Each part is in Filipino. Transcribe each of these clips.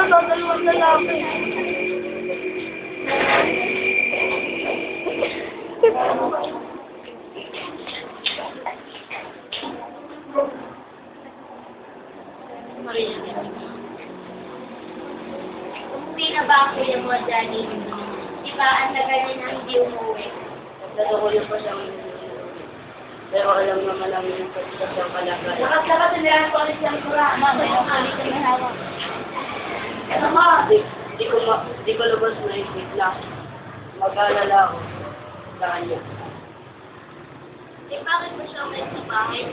dalawang lalaki. Umuwi na ba ang kuya mo, Johnny? Di ba ang tagal niya na hindi umuwi? Nagdadakulo pa siya. Pero alam naman namin yung pagkita siya palagay. Lakas-lakas nila ko ulit yung kura. Mamay ang ulit yung hawak. Ano mo? Di ko lubos na isip na mag-alala ako sa kanya. Eh, bakit mo siya ulit sa bahay?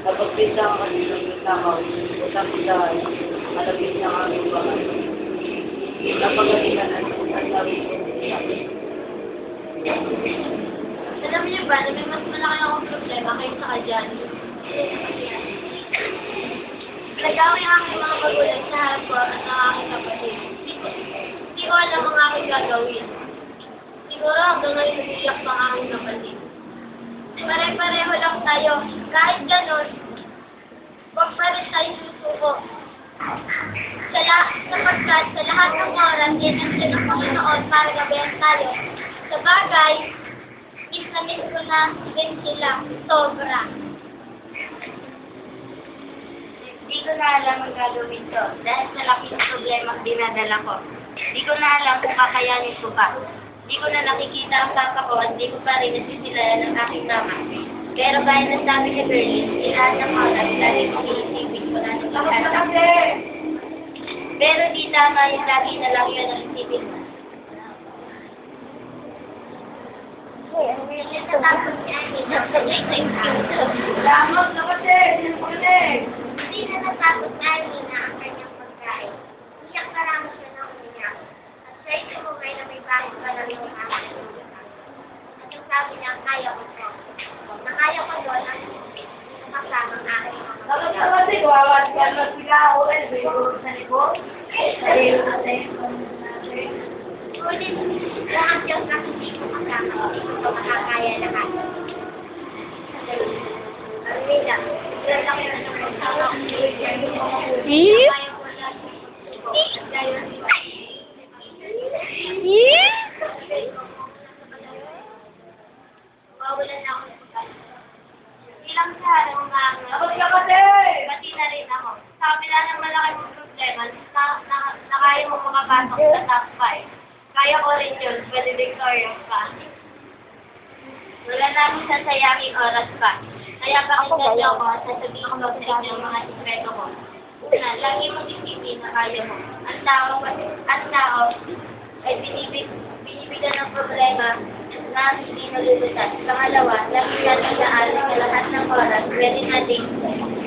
Napagpisa ako kasi ng takaw, usap sa malapit na aming bahay. Napagalitan at sabi ko siya. Alam niyo ba na may mas malaki akong problema kayo sa Johnny? Nag-away ang aking mga magulang sa harap ko at ang aking kapatid. Hindi ko alam ang aking gagawin. Siguro hanggang ngayon nag-iyak pa ang aking kapatid. Pare-pareho lang tayo. Kahit ganun, huwag pa rin tayo susuko. Sapagkat sa lahat ng oras, yan ang ng Panginoon para gabayan tayo. Sa bagay, miss ko na din sila. Sobra. Hindi ko na alam ang gagawin ko dahil sa laking problema dinadala ko. Hindi ko na alam kung kakayanin ko pa. Hindi ko na nakikita ang papa ko at hindi ko pa rin nasisilayan ng aking mama. Pero gaya ng sabi ni Berlin, ilahan ng oras dahil kung iisipin ko na ng lahat. Pero di tama yung lagi na lang yun ang isipin mo. Natatakot niya Lamot na kasi! Hindi na natakot na Nina ang kanyang pagkain. Iyak na lang siya ng umiyak. At sa ito mo ngayon na may bakit pa lang yung aking umiyak. At ang sabi niya, kaya ko to. Nakaya ko doon ang kasama ng aking mga Lamot na kasi! Wawat ka na sila ako eh! Siguro sa likod. Ulit, lahat yung hindi ko kasama. Hindi ko makakaya lahat. Nina, ilan lang yun ang kasama ko. Mawalan na ako sa pagkakas. Ilang sa harap ng mga Lamot ka kasi! pati na rin ako. Sa kabila ng malaking problema, nakaya mo makapasok sa top 5. Kaya ko rin yun, pwede victorious pa. Wala namin sasayangin oras pa. Kaya pakinggan niyo ako at sasabihin ko sa inyo ang mga sikreto ko. Una, lagi mong isipin na kaya mo. Ang tao ay binibigyan ng problema na hindi malulutas. Pangalawa, lagi natin naaral sa lahat ng oras, pwede natin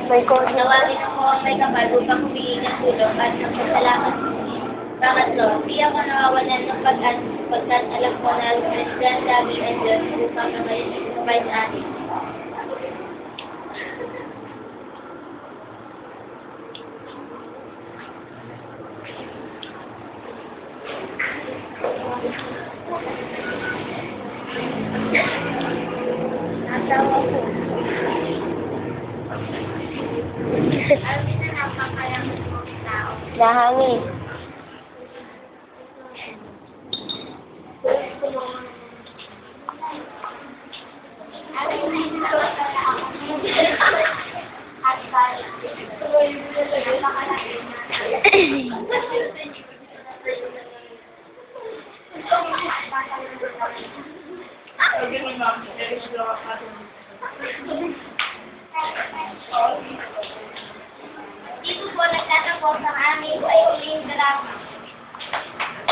nawagin ang mga may kapal upang humingi ng tulong at ng pasalamat. Pangatlo, di ako nawawalan ng pag-asa pagkat alam ko na President David and Diyos upang sabay sa atin. Asawa ko. Alvin na napakayang mga tao. Nahangin. Dito po nagtatapos ang aming paiuling drama.